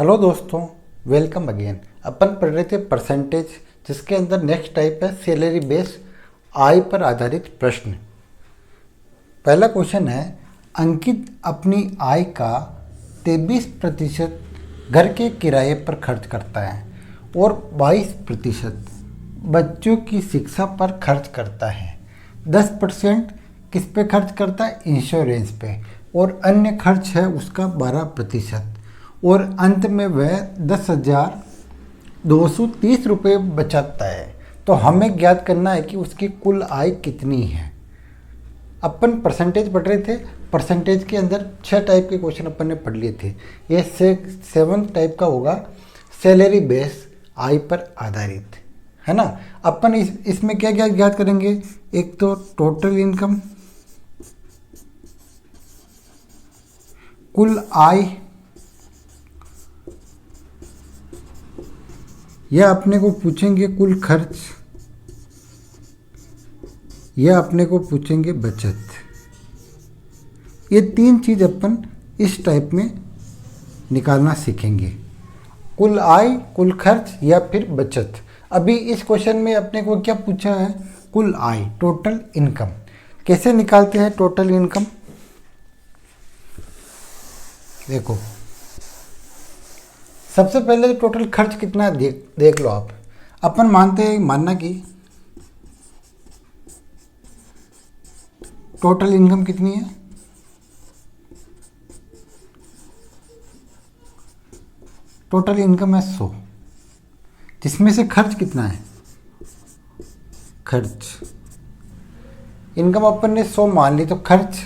Hello दोस्तों, welcome again. अपन पढ़ रहे थे परसेंटेज, जिसके अंदर नेक्स्ट टाइप है सैलरी बेस आय पर आधारित प्रश्न। पहला क्वेश्चन है, अंकित अपनी आय का 23% घर के किराए पर खर्च करता है और 22% बच्चों की शिक्षा पर खर्च करता है। 10% किस पे खर्च करता है? इंश्योरेंस पे। और अन्य खर्च है उसका 12%। और अंत में वह 10,230 रुपये बचाता है। तो हमें ज्ञात करना है कि उसकी कुल आय कितनी है। अपन परसेंटेज पढ़ रहे थे। परसेंटेज के अंदर 6 टाइप के क्वेश्चन अपन ने पढ़ लिए थे। ये 7th टाइप का होगा सैलरी बेस आय पर आधारित, है ना। अपन इसमें क्या क्या ज्ञात करेंगे? एक तो टोटल इनकम, कुल आय, यह अपने को पूछेंगे कुल खर्च, यह अपने को पूछेंगे बचत। ये 3 चीज अपन इस टाइप में निकालना सीखेंगे, कुल आय, कुल खर्च या फिर बचत। अभी इस क्वेश्चन में अपने को क्या पूछा है? कुल आय, टोटल इनकम। कैसे निकालते हैं टोटल इनकम? देखो, सबसे पहले तो टोटल खर्च कितना है देख लो आप। अपन मानना कि टोटल इनकम कितनी है? टोटल इनकम है 100, जिसमें से खर्च कितना है? खर्च इनकम अपन ने 100 मान ली, तो खर्च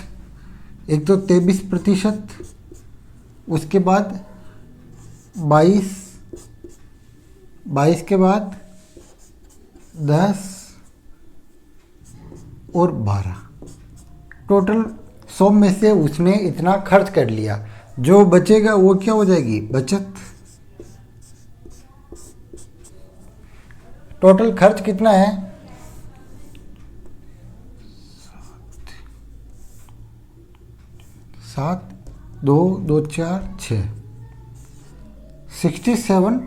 एक तो 23%, उसके बाद 22 के बाद 10 और 12। टोटल 100 में से उसने इतना खर्च कर लिया, जो बचेगा वो क्या हो जाएगी? बचत। टोटल खर्च कितना है? 7, 2, 2, 4, 6, 67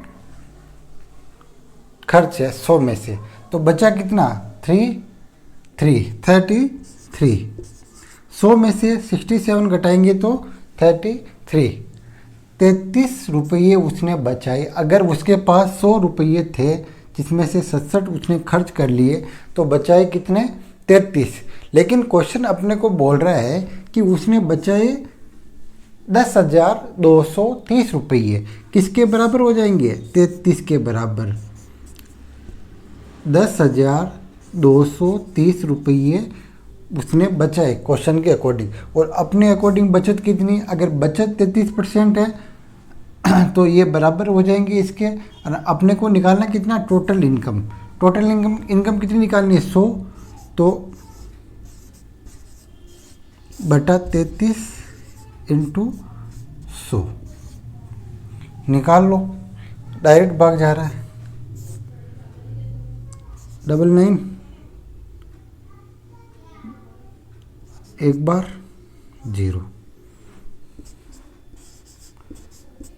खर्च है 100 में से। तो बचा कितना? 33। 100 में से 67 घटाएंगे तो 33 रुपये उसने बचाए। अगर उसके पास 100 रुपये थे, जिसमें से 67 उसने खर्च कर लिए, तो बचाए कितने? 33। लेकिन क्वेश्चन अपने को बोल रहा है कि उसने बचाए 10,230 रुपये। किसके बराबर हो जाएंगे? 33 के बराबर। 10,230 रुपये उसने बचाए क्वेश्चन के अकॉर्डिंग। और अपने अकॉर्डिंग बचत कितनी? अगर बचत 33% है तो ये बराबर हो जाएंगे इसके। अपने को निकालना कितना? Total income. टोटल इनकम कितनी निकालनी है? 100, तो बटा 33 इंटू 100 निकाल लो। डायरेक्ट भाग जा रहा है। 99 एक बार 0।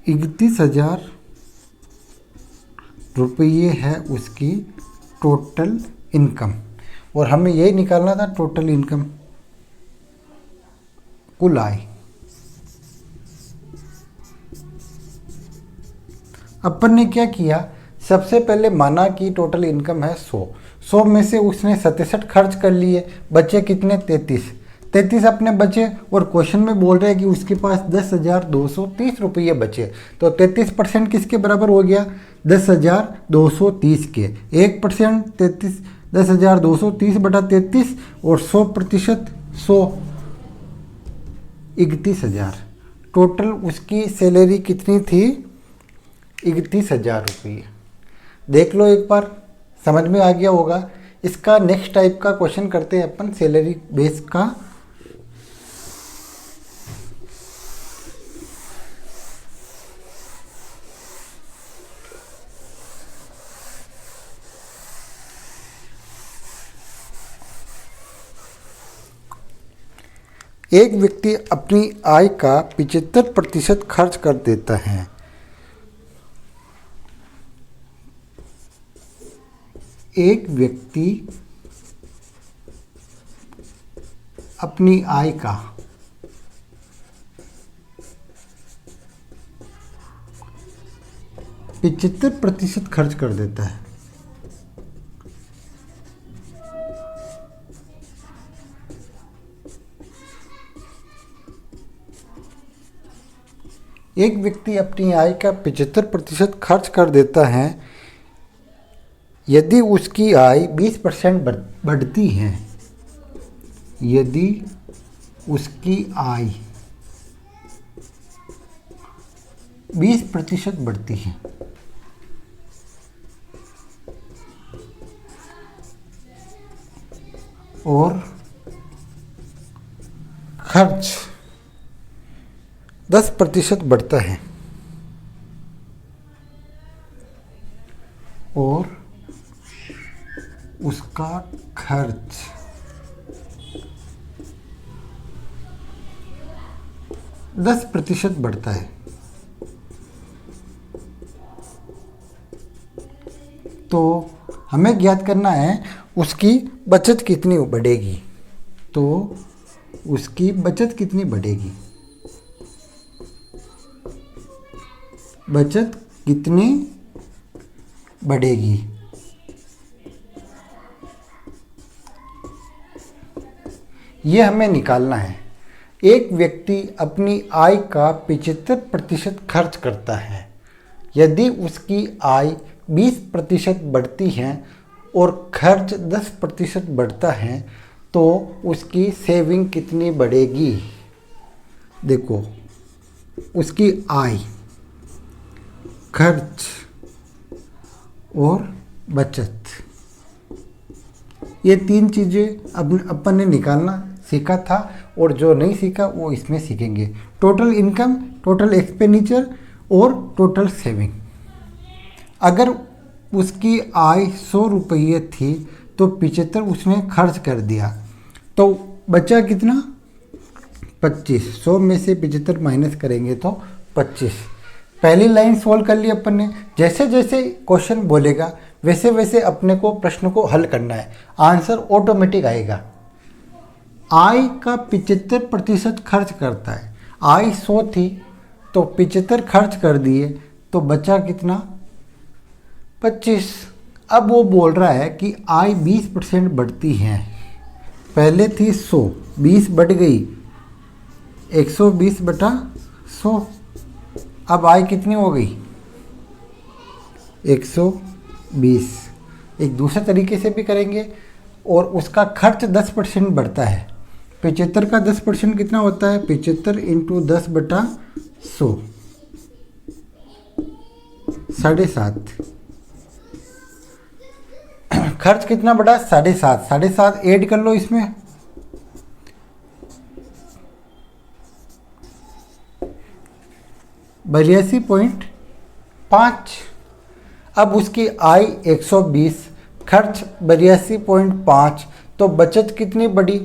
31,000 रुपये है उसकी टोटल इनकम। और हमें यही निकालना था टोटल इनकम, कुल आय। अपन ने क्या किया? सबसे पहले माना कि टोटल इनकम है 100 में से उसने 67 खर्च कर लिए, बचे कितने? 33 अपने बचे। और क्वेश्चन में बोल रहे हैं कि उसके पास 10,230 रुपये बचे। तो 33% किसके बराबर हो गया? 10,230 के। 1% 10,230 बटा 33 और 100%, 100 31,000। टोटल उसकी सैलरी कितनी थी? 31,000 रुपये। देख लो एक बार, समझ में आ गया होगा। इसका नेक्स्ट टाइप का क्वेश्चन करते हैं अपन सैलरी बेस का। एक व्यक्ति अपनी आय का 75% खर्च कर देता है एक व्यक्ति अपनी आय का 75% खर्च कर देता है। एक व्यक्ति अपनी आय का 75% खर्च कर देता है। यदि उसकी आय 20% बढ़ती है, यदि उसकी आय 20% बढ़ती है और खर्च 10% बढ़ता है और उसका खर्च 10% बढ़ता है, तो हमें ज्ञात करना है उसकी बचत कितनी बढ़ेगी। तो उसकी बचत कितनी बढ़ेगी, बचत कितनी बढ़ेगी। ये हमें निकालना है। एक व्यक्ति अपनी आय का 75% खर्च करता है। यदि उसकी आय 20% बढ़ती है और खर्च 10% बढ़ता है तो उसकी सेविंग कितनी बढ़ेगी। देखो, उसकी आय, खर्च और बचत, ये तीन चीज़ें अपन ने निकालना सीखा था और जो नहीं सीखा वो इसमें सीखेंगे। टोटल इनकम, टोटल एक्सपेंडिचर और टोटल सेविंग। अगर उसकी आय 100 रुपये थी तो 75 उसने खर्च कर दिया, तो बचा कितना, 25। 100 में से 75 माइनस करेंगे तो 25। पहली लाइन सोल्व कर ली अपन ने। जैसे जैसे क्वेश्चन बोलेगा वैसे वैसे अपने को प्रश्न को हल करना है, आंसर ऑटोमेटिक आएगा। आय का 75% खर्च करता है। आय 100 थी तो 75 खर्च कर दिए तो बचा कितना, 25। अब वो बोल रहा है कि आय 20% बढ़ती है। पहले थी 100, 20 बढ़ गई, 120 बटा 100। अब आय कितनी हो गई, 120। एक दूसरे तरीके से भी करेंगे। और उसका खर्च 10% बढ़ता है। 75 का 10% कितना होता है, 75 × 10 बटा 100, 7.5। खर्च कितना बढ़ा, 7.5। 7.5 ऐड कर लो इसमें, 82.5। अब उसकी आय 120, खर्च 82.5, तो बचत कितनी बढ़ी,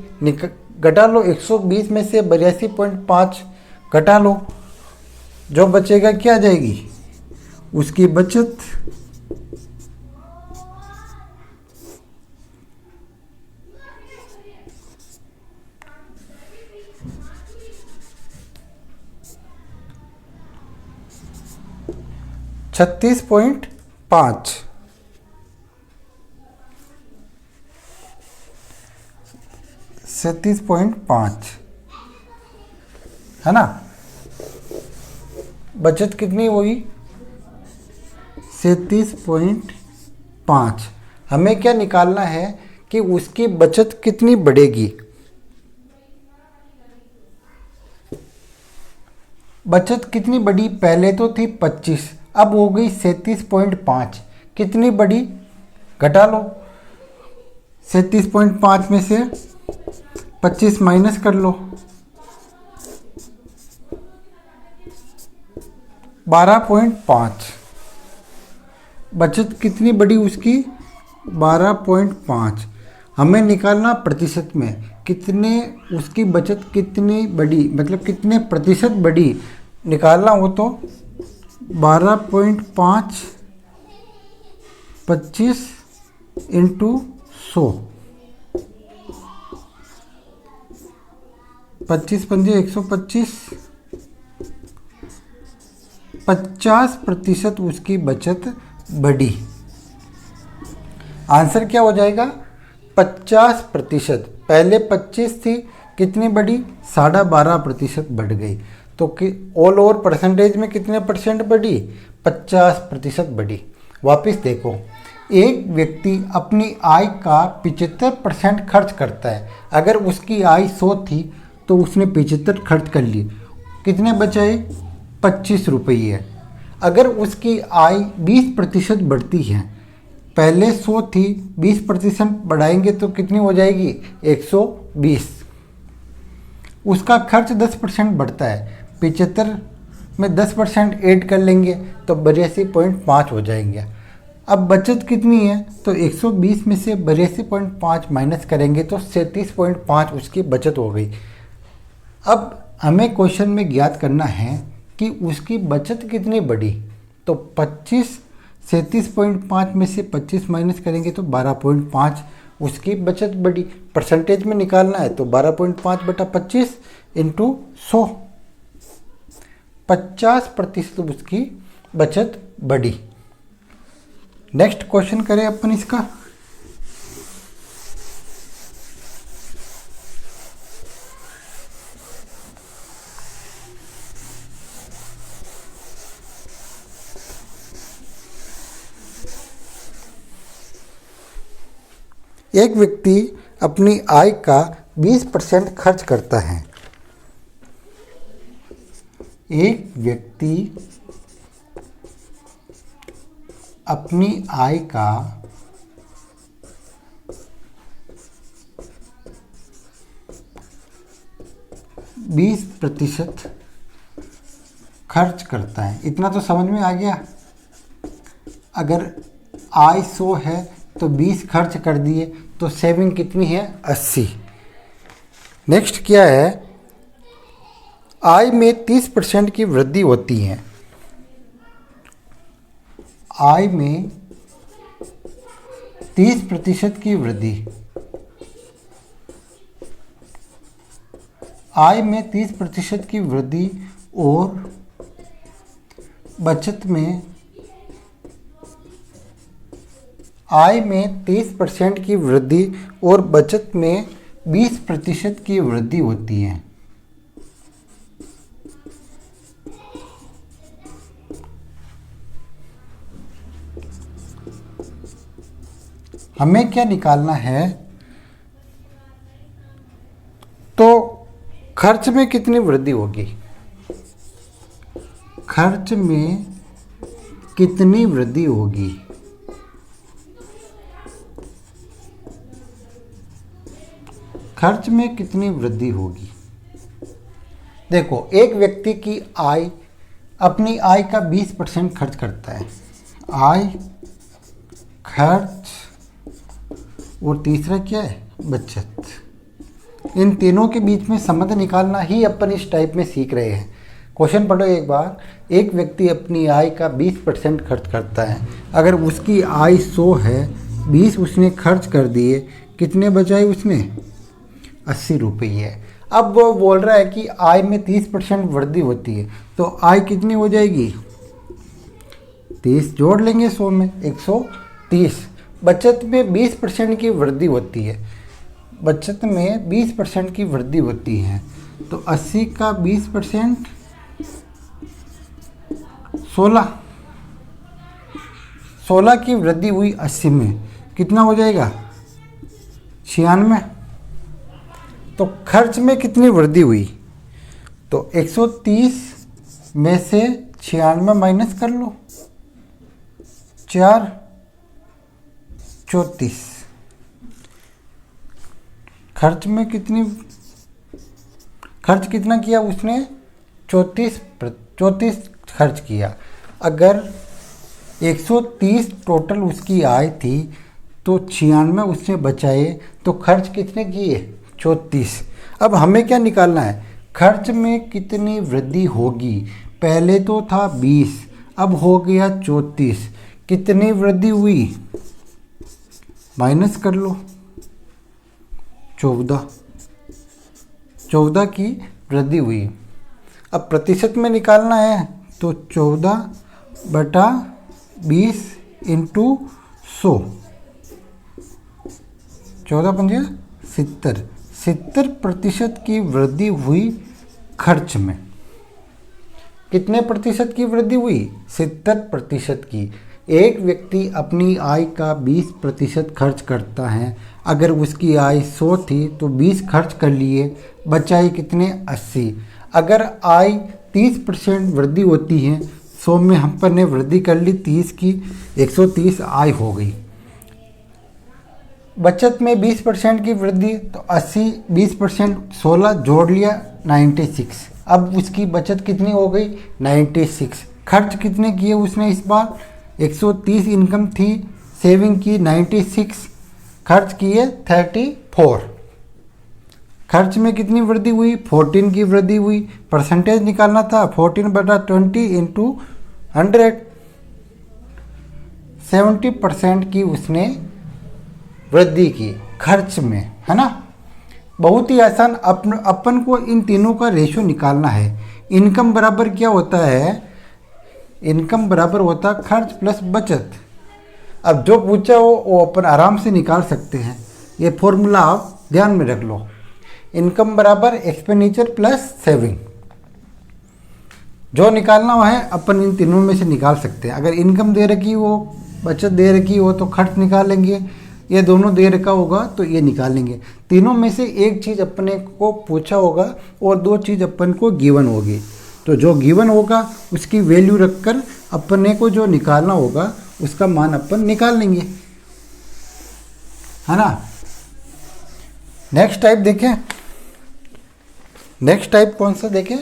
घटा लो। 120 में से 82.5 घटा लो, जो बचेगा क्या आ जाएगी, उसकी बचत 36.5। 37.5 है ना। बचत कितनी हुई, 37.5। हमें क्या निकालना है कि उसकी बचत कितनी बढ़ेगी। बचत कितनी बढ़ी, पहले तो थी 25, अब हो गई 37.5। कितनी बढ़ी, घटा लो। 37.5 में से 25 माइनस कर लो, 12.5। बचत कितनी बढ़ी उसकी, 12.5। हमें निकालना प्रतिशत में, कितने उसकी बचत कितनी बढ़ी, मतलब कितने प्रतिशत बढ़ी निकालना हो तो 12.5 25 इंटू 100, 25 पंजे 125, 50% उसकी बचत बढ़ी। आंसर क्या हो जाएगा? 50%। पहले 25 थी, कितनी बढ़ी? 12.5% बढ़ गई। तो कि ऑल ओवर परसेंटेज में कितने परसेंट बढ़ी? 50% बढ़ी। वापस देखो, एक व्यक्ति अपनी आय का 75% खर्च करता है। अगर उसकी आय 100 थी तो उसने 75 खर्च कर ली, कितने बचाए? 25 रुपये। अगर उसकी आय 20% बढ़ती है, पहले 100 थी, 20% बढ़ाएंगे तो कितनी हो जाएगी? 120। उसका खर्च 10% बढ़ता है, 75 में 10% ऐड कर लेंगे तो 82.5 हो जाएंगे। अब बचत कितनी है? तो 120 में से 82.5 माइनस करेंगे तो 37.5 उसकी बचत हो गई। अब हमें क्वेश्चन में ज्ञात करना है कि उसकी बचत कितनी बढ़ी। तो 37.5 में से 25 माइनस करेंगे तो 12.5 उसकी बचत बढ़ी। परसेंटेज में निकालना है तो 12.5/25 इंटू 100, 50% उसकी बचत बढ़ी। नेक्स्ट क्वेश्चन करें अपन इसका। एक व्यक्ति अपनी आय का 20% खर्च करता है। एक व्यक्ति अपनी आय का 20% खर्च करता है। इतना तो समझ में आ गया। अगर आय 100 है तो 20 खर्च कर दिए तो सेविंग कितनी है? 80। नेक्स्ट क्या है? आय में 30% की वृद्धि होती है। आय में 30% की वृद्धि, आय में 30% की वृद्धि और बचत में, आय में 30% की वृद्धि और बचत में 20% की वृद्धि होती है। हमें क्या निकालना है? तो खर्च में कितनी वृद्धि होगी? खर्च में कितनी वृद्धि होगी? खर्च में कितनी वृद्धि होगी? देखो, एक व्यक्ति की आय, अपनी आय का 20% खर्च करता है। आय, खर्च और तीसरा क्या है? बचत। इन तीनों के बीच में संबंध निकालना ही अपन इस टाइप में सीख रहे हैं। क्वेश्चन पढ़ो एक बार। एक व्यक्ति अपनी आय का 20% खर्च करता है। अगर उसकी आय 100 है, 20 उसने खर्च कर दिए, कितने बचाए उसने? 80 रुपये। अब वो बोल रहा है कि आय में 30% वृद्धि होती है, तो आय कितनी हो जाएगी? 30 जोड़ लेंगे 100 में, 130। बचत में 20% की वृद्धि होती है। बचत में 20% की वृद्धि होती है, तो 80 का 20% 16 की वृद्धि हुई 80 में, कितना हो जाएगा? 96। तो खर्च में कितनी वृद्धि हुई? तो 130 में से 96 माइनस कर लो, 4 34। खर्च में खर्च कितना किया उसने? 34 खर्च किया। अगर 130 टोटल उसकी आय थी तो 96 उसने बचाए, तो खर्च कितने किए? 34। अब हमें क्या निकालना है? खर्च में कितनी वृद्धि होगी? पहले तो था 20, अब हो गया 34। कितनी वृद्धि हुई? माइनस कर लो 14 की वृद्धि हुई। अब प्रतिशत में निकालना है तो 14/20 इंटू 100, 14×5 70, 70% की वृद्धि हुई खर्च में। कितने प्रतिशत की वृद्धि हुई? 70% की। एक व्यक्ति अपनी आय का 20% खर्च करता है। अगर उसकी आय 100 थी तो 20 खर्च कर लिए, बचाई कितने? 80। अगर आय 30% वृद्धि होती है, 100 में हम पर ने वृद्धि कर ली 30 की, 130 आय हो गई। बचत में 20% की वृद्धि तो 80, 20% 16 जोड़ लिया 96। अब उसकी बचत कितनी हो गई? 96। खर्च कितने किए उसने इस बार? 130 इनकम थी, सेविंग की 96, खर्च किए 34। खर्च में कितनी वृद्धि हुई? 14 की वृद्धि हुई। परसेंटेज निकालना था 14/20 इंटू 100, 70% की उसने वृद्धि की खर्च में, है ना। बहुत ही आसान। अपन को इन तीनों का रेशो निकालना है। इनकम बराबर क्या होता है? इनकम बराबर होता है खर्च प्लस बचत। अब जो पूछा हो वो अपन आराम से निकाल सकते हैं। ये फॉर्मूला आप ध्यान में रख लो। इनकम बराबर एक्सपेंडिचर प्लस सेविंग। जो निकालना है अपन इन तीनों में से निकाल सकते हैं। अगर इनकम दे रखी हो, बचत दे रखी हो तो खर्च निकालेंगे, ये दोनों दे रखा होगा तो ये निकालेंगे। तीनों में से एक चीज़ अपने को पूछा होगा और दो चीज़ अपन को गिवन होगी। तो जो गिवन होगा उसकी वैल्यू रखकर अपने को जो निकालना होगा उसका मान अपन निकाल लेंगे, है ना। नेक्स्ट टाइप देखें। नेक्स्ट टाइप कौन सा देखें?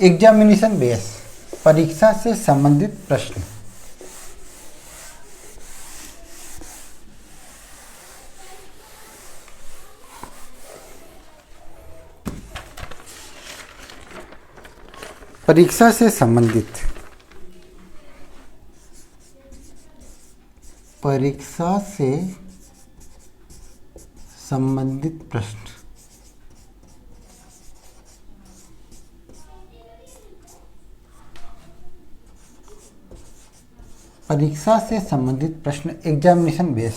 एग्जामिनेशन बेस, परीक्षा से संबंधित प्रश्न। परीक्षा से संबंधित, परीक्षा से संबंधित प्रश्न। परीक्षा से संबंधित प्रश्न, एग्जामिनेशन बेस।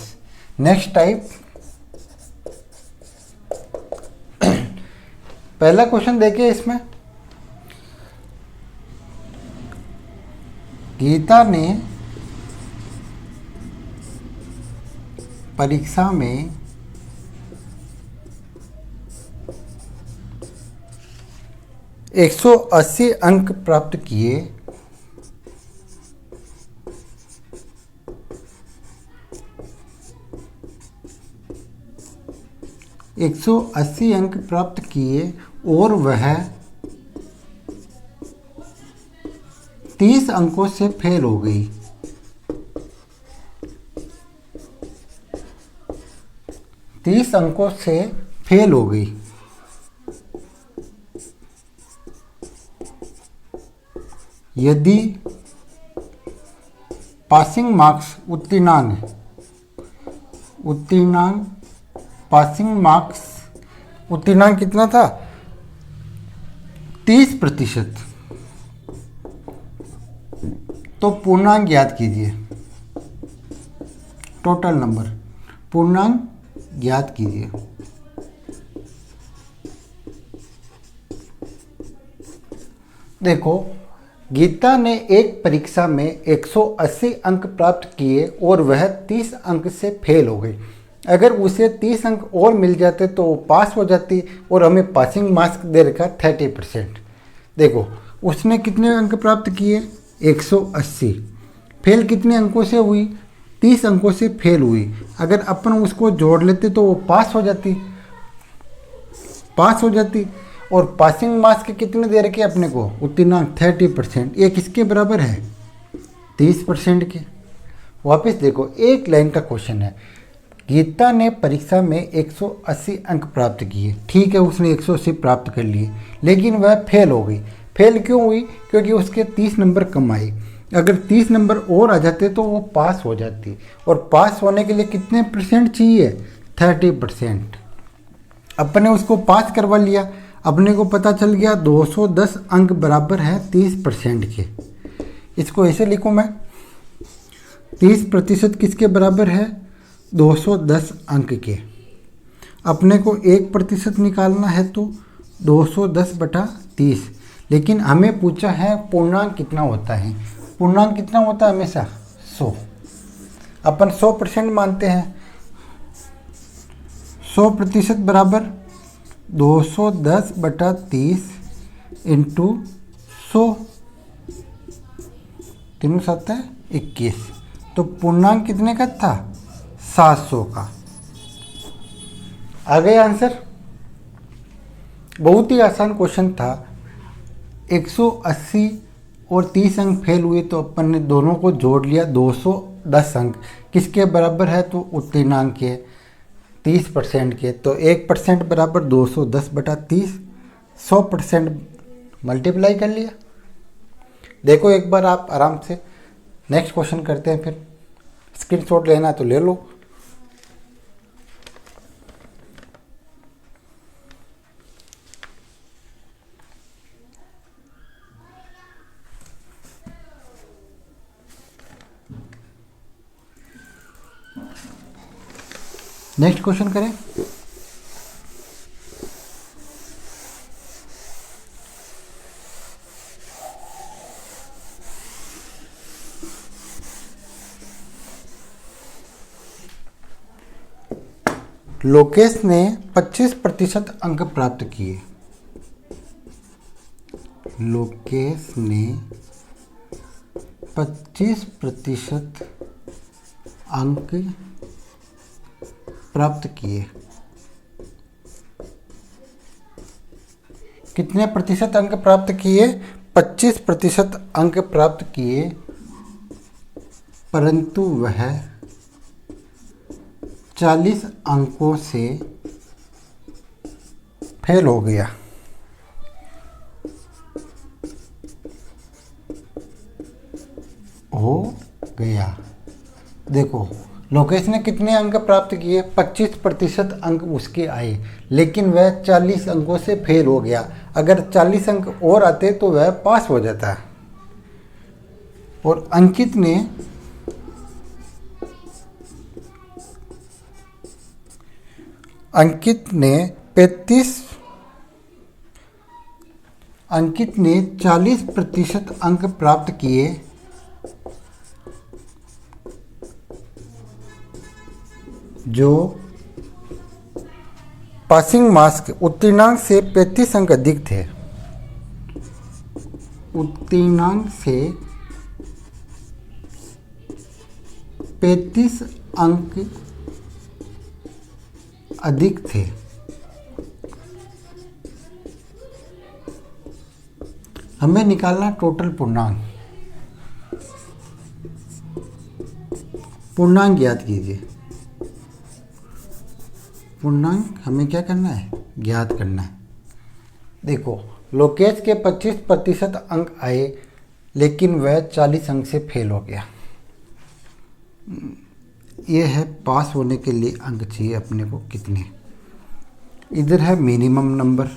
नेक्स्ट टाइप, पहला क्वेश्चन देखिए। इसमें गीता ने परीक्षा में 180 अंक प्राप्त किए। 180 अंक प्राप्त किए और वह 30 अंकों से फेल हो गई। 30 अंकों से फेल हो गई। यदि पासिंग मार्क्स उत्तीर्णांक पासिंग मार्क्स उत्तीर्णांक कितना था? 30%। तो पूर्णांक ज्ञात कीजिए। टोटल नंबर पूर्णांक ज्ञात कीजिए। देखो, गीता ने एक परीक्षा में 180 अंक प्राप्त किए और वह 30 अंक से फेल हो गई। अगर उसे 30 अंक और मिल जाते तो वो पास हो जाती और हमें पासिंग मार्क्स दे रखा 30%। देखो, उसने कितने अंक प्राप्त किए? 180। फेल कितने अंकों से हुई? 30 अंकों से फेल हुई। अगर अपन उसको जोड़ लेते तो वो पास हो जाती। और पासिंग मार्क्स के कितने दे रखे अपने को? उत्तीर्णांक 30%। ये किसके बराबर है? 30% के। वापस देखो, एक लाइन का क्वेश्चन है। गीता ने परीक्षा में 180 अंक प्राप्त किए। ठीक है, उसने 180 प्राप्त कर लिए, लेकिन वह फेल हो गई। फेल क्यों हुई? क्योंकि उसके 30 नंबर कम आए। अगर 30 नंबर और आ जाते तो वो पास हो जाती, और पास होने के लिए कितने परसेंट चाहिए? 30%। अपने उसको पास करवा लिया, अपने को पता चल गया 210 अंक बराबर है 30% के। इसको ऐसे लिखूँ मैं, 30% किसके बराबर है? 210 अंक के। अपने को 1% निकालना है तो 210/30, लेकिन हमें पूछा है पूर्णांक कितना होता है। पूर्णांक कितना होता है? हमेशा 100। अपन 100% मानते हैं। 100% बराबर 210/30 इंटू 100, 3 7 21। तो पूर्णांक कितने का था? 700 का। आ गया आंसर। बहुत ही आसान क्वेश्चन था। 180 और 30 अंक फेल हुए तो अपन ने दोनों को जोड़ लिया, 210 अंक किसके बराबर है? तो उत्तीर्णांक के 30% के। तो 1% बराबर 210/30, 100% मल्टीप्लाई कर लिया। देखो एक बार आप आराम से। नेक्स्ट क्वेश्चन करते हैं, फिर स्क्रीनशॉट लेना तो ले लो। नेक्स्ट क्वेश्चन करें। लोकेश ने 25% अंक प्राप्त किए। लोकेश ने 25% अंक प्राप्त किए। कितने प्रतिशत अंक प्राप्त किए? 25% अंक प्राप्त किए, परंतु वह 40 अंकों से फेल हो गया। देखो लोकेश ने कितने अंक प्राप्त किए? 25% अंक उसके आए, लेकिन वह 40 अंकों से फेल हो गया। अगर 40 अंक और आते तो वह पास हो जाता। और अंकित ने अंकित ने 40% अंक प्राप्त किए, जो पासिंग मार्क्स के उत्तीर्णांक से 35 अंक अधिक थे। उत्तीर्णांक से 35 अंक अधिक थे। हमें निकालना टोटल पूर्णांक। पूर्णांक याद कीजिए। पूर्णांक हमें क्या करना है? ज्ञात करना है। देखो लोकेश के 25% अंक आए, लेकिन वह 40 अंक से फेल हो गया। ये है पास होने के लिए अंक चाहिए अपने को कितने। इधर है मिनिमम नंबर,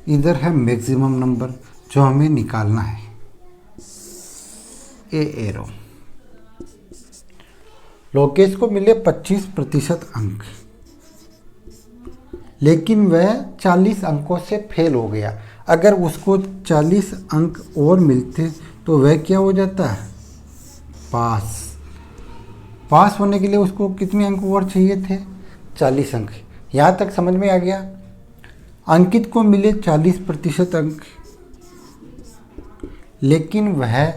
इधर है मैक्सिमम नंबर, जो हमें निकालना है। ए एरो। लोकेश को मिले 25% अंक, लेकिन वह 40 अंकों से फेल हो गया। अगर उसको 40 अंक और मिलते तो वह क्या हो जाता? पास। पास होने के लिए उसको कितने अंक और चाहिए थे? 40 अंक। यहाँ तक समझ में आ गया। अंकित को मिले 40% अंक, लेकिन वह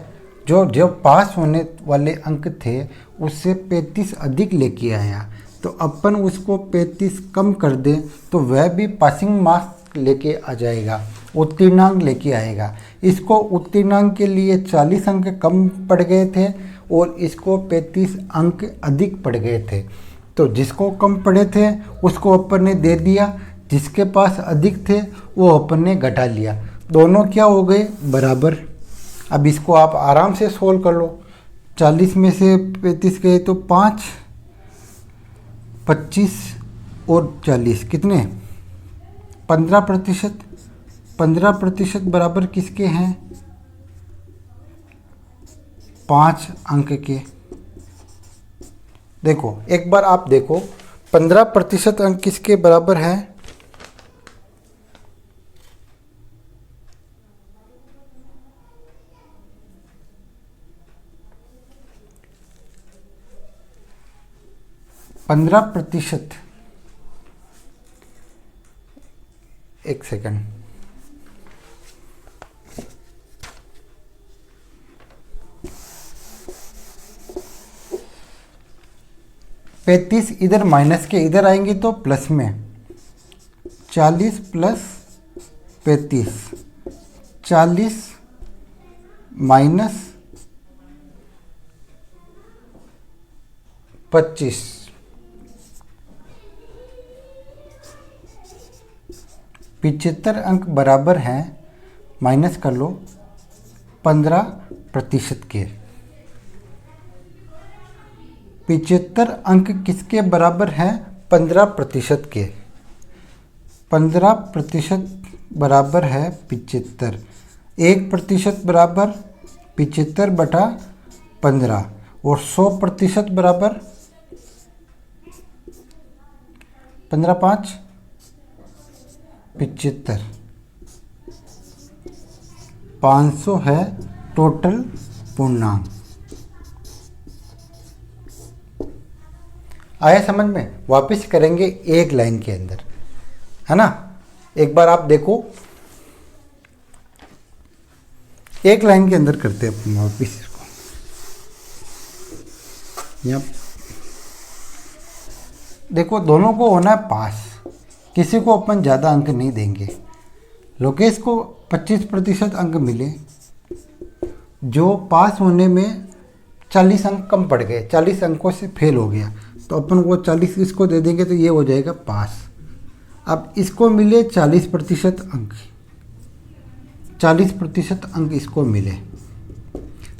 जो पास होने वाले अंक थे उससे 35 अधिक लेके आया। तो अपन उसको 35 कम कर दें तो वह भी पासिंग मार्क्स लेके आ जाएगा, उत्तीर्णांक लेके आएगा। इसको उत्तीर्णांक के लिए 40 अंक कम पड़ गए थे और इसको 35 अंक अधिक पड़ गए थे। तो जिसको कम पड़े थे उसको अपन ने दे दिया, जिसके पास अधिक थे वो अपन ने घटा लिया। दोनों क्या हो गए? बराबर। अब इसको आप आराम से सोल्व कर लो। 40 में से 35 गए तो 5, 25 और 40 कितने, 15%। 15% बराबर किसके हैं, 5 अंक के। देखो एक बार आप देखो 15% अंक किसके बराबर है, 15%, एक सेकंड, पैंतीस इधर माइनस के इधर आएंगे तो प्लस में, 40 प्लस 35, 40 माइनस 25, 75 अंक बराबर हैं, माइनस कर लो 15% के। 75 अंक किसके बराबर हैं, 15% के। 15% बराबर है 75, 1% बराबर 75/15 और 100% बराबर 15 5 75, 500 है टोटल पूर्णांक। आया समझ में? वापस करेंगे एक लाइन के अंदर, है ना। एक बार आप देखो, एक लाइन के अंदर करते हैं अपन वापस इसको। यहाँ देखो दोनों को होना है पास, किसी को अपन ज़्यादा अंक नहीं देंगे। लोकेश को 25% अंक मिले, जो पास होने में 40 अंक कम पड़ गए, 40 अंकों से फेल हो गया, तो अपन वो 40 इसको दे देंगे तो ये हो जाएगा पास। अब इसको मिले 40% अंक, 40% अंक इसको मिले,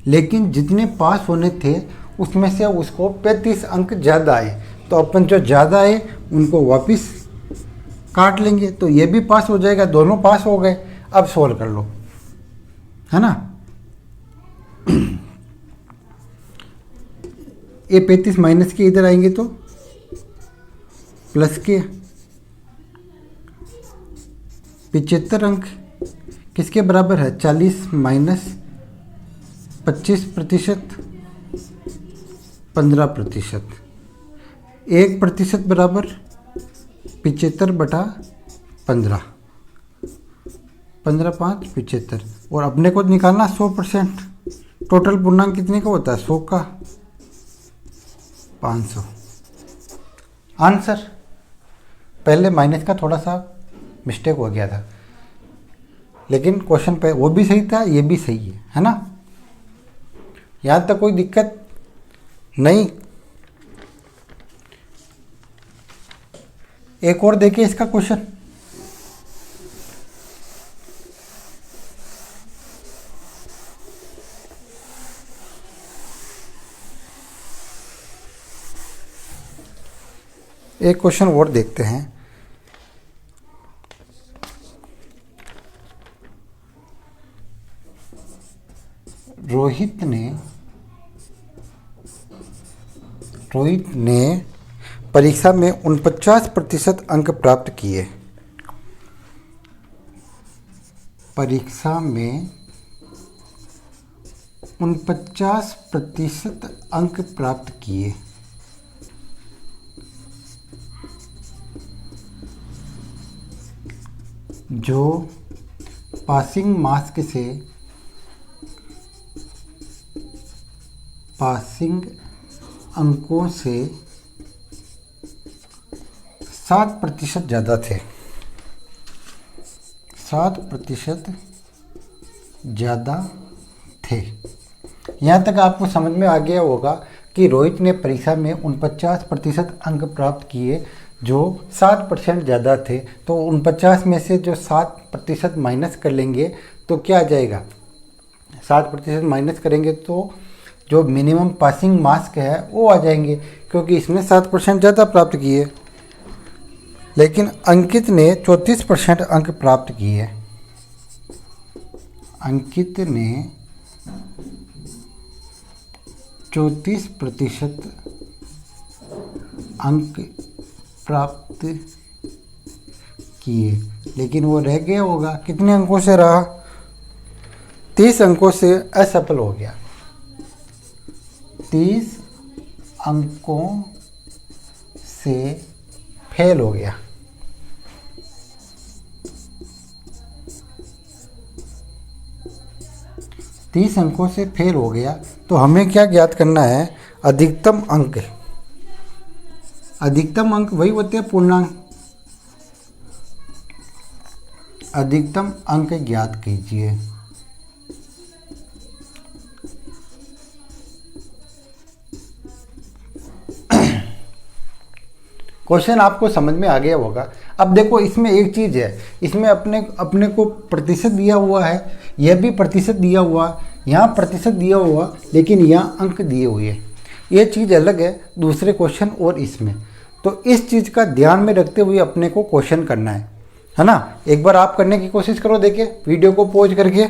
लेकिन जितने पास होने थे उसमें से उसको 35 अंक ज़्यादा आए, तो अपन जो ज़्यादा आए उनको वापस काट लेंगे, तो ये भी पास हो जाएगा, दोनों पास हो गए। अब सोल्व कर लो, है ना। ये 35 माइनस के इधर आएंगे तो प्लस के 75 अंक किसके बराबर है, 40 माइनस 25%, 15%, 1% बराबर 75/15, 15 5 75, और अपने को निकालना 100%। टोटल पूर्णांक कितने का होता है, 100 का, 500। आंसर। पहले माइनस का थोड़ा सा मिस्टेक हो गया था, लेकिन क्वेश्चन पे वो भी सही था, ये भी सही है ना। यहाँ तक कोई दिक्कत नहीं। एक और देखिए इसका क्वेश्चन। एक क्वेश्चन और देखते हैं। रोहित ने परीक्षा में 49% अंक प्राप्त किए। परीक्षा में 49% अंक प्राप्त किए। जो पासिंग मार्क्स से पासिंग अंकों से 7% ज़्यादा थे, 7% ज़्यादा थे। यहाँ तक आपको समझ में आ गया होगा कि रोहित ने परीक्षा में 49% अंक प्राप्त किए, जो 7% ज़्यादा थे। तो 49 में से जो 7% माइनस कर लेंगे तो क्या आ जाएगा, 60% माइनस करेंगे तो जो मिनिमम पासिंग मार्क्स है वो आ जाएंगे, क्योंकि इसने 7% ज़्यादा प्राप्त किए। लेकिन अंकित ने 34% अंक प्राप्त किए। अंकित ने 34% अंक प्राप्त किए, लेकिन वो रह गया होगा, कितने अंकों से रहा? 30 अंकों से असफल हो गया। 30 अंकों से फेल हो गया। तीस अंकों से फेल हो गया, तो हमें क्या ज्ञात करना है? अधिकतम अंक। अधिकतम अंक वही होते हैं पूर्णांक। अधिकतम अंक ज्ञात कीजिए। क्वेश्चन आपको समझ में आ गया होगा। अब देखो इसमें एक चीज़ है, इसमें अपने को प्रतिशत दिया हुआ है, यह भी प्रतिशत दिया हुआ, यहाँ प्रतिशत दिया हुआ, लेकिन यहाँ अंक दिए हुए हैं। ये चीज़ अलग है दूसरे क्वेश्चन और इसमें। तो इस चीज़ का ध्यान में रखते हुए अपने को क्वेश्चन करना है ना। एक बार आप करने की कोशिश करो, देखिए वीडियो को पॉज करके।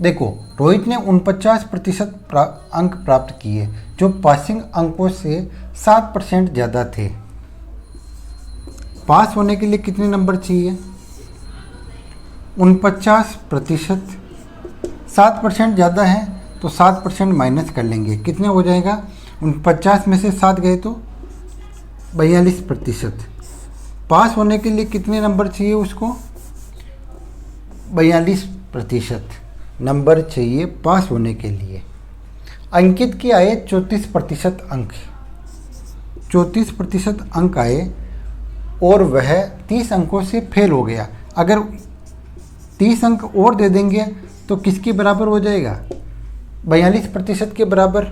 देखो रोहित ने 49% अंक प्राप्त किए, जो पासिंग अंकों से 7% ज़्यादा थे। पास होने के लिए कितने नंबर चाहिए? 49%, 7% ज़्यादा है तो 7% माइनस कर लेंगे, कितने हो जाएगा? 49 में से 7 गए तो 42%। पास होने के लिए कितने नंबर चाहिए उसको? 42% नंबर चाहिए पास होने के लिए। अंकित के आए 34% अंक। 34% अंक आए और वह 30 अंकों से फेल हो गया। अगर 30 अंक और दे देंगे तो किसके बराबर हो जाएगा? 42% के बराबर।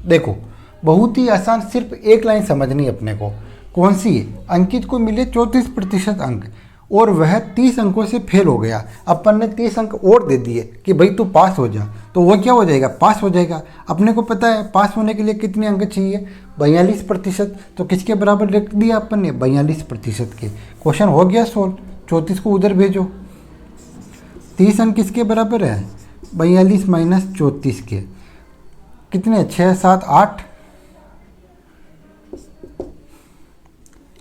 देखो बहुत ही आसान, सिर्फ एक लाइन समझनी है अपने को। कौन सी? अंकित को मिले 34% अंक और वह 30 अंकों से फेल हो गया। अपन ने 30 अंक और दे दिए कि भाई तू पास हो जा, तो वो क्या हो जाएगा? पास हो जाएगा। अपने को पता है पास होने के लिए कितने अंक चाहिए? 42%। तो किसके बराबर रख दिया अपन ने? 42% के। क्वेश्चन हो गया सोल्व। 34 को उधर भेजो। 30 अंक किसके बराबर है? 42 माइनस 34 के। कितने? 6, 7, 8।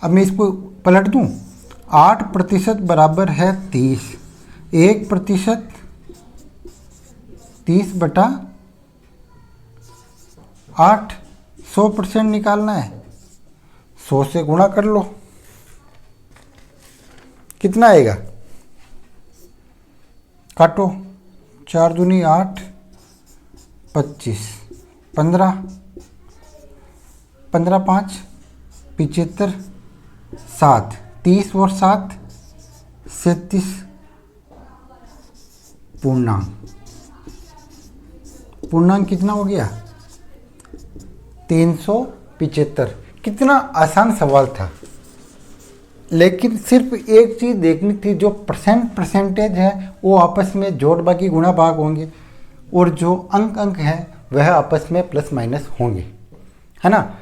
अब मैं इसको पलट दूं। 8% बराबर है 30। 1% 30/8। 100% निकालना है, 100 से गुणा कर लो। कितना आएगा? काटो। 4 दूनी 8, 25, 15, 15 5 75, 7, 30 और 7 37 पूर्णांक। पूर्णांक कितना हो गया? 375। कितना आसान सवाल था, लेकिन सिर्फ एक चीज़ देखनी थी, जो परसेंटेज है वो आपस में जोड़ बाकी गुणा भाग होंगे, और जो अंक है वह आपस में प्लस माइनस होंगे, है ना।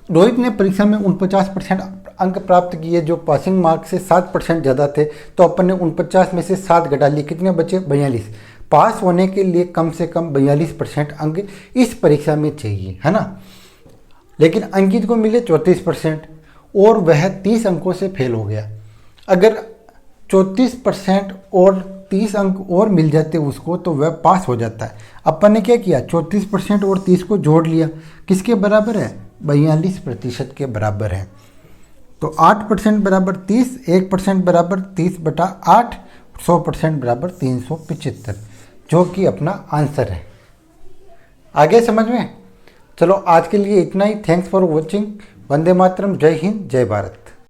रोहित ने परीक्षा में 49% अंक प्राप्त किए, जो पासिंग मार्क से 7% ज़्यादा थे। तो अपन ने 49 में से 7 घटा लिए, कितने बचे? 42। पास होने के लिए कम से कम 42% अंक इस परीक्षा में चाहिए, है ना। लेकिन अंकित को मिले 34% और वह 30 अंकों से फेल हो गया। अगर 34% और 30 अंक और मिल जाते उसको तो वह पास हो जाता है। अपन ने क्या किया? 34% और 30 को जोड़ लिया, किसके बराबर है? 42% के बराबर है। तो 8% बराबर 30, 1% बराबर 30/8, 100% बराबर 375, जो कि अपना आंसर है। आगे समझ में? चलो आज के लिए इतना ही। Thanks for watching. वंदे मातरम। जय हिंद, जय भारत।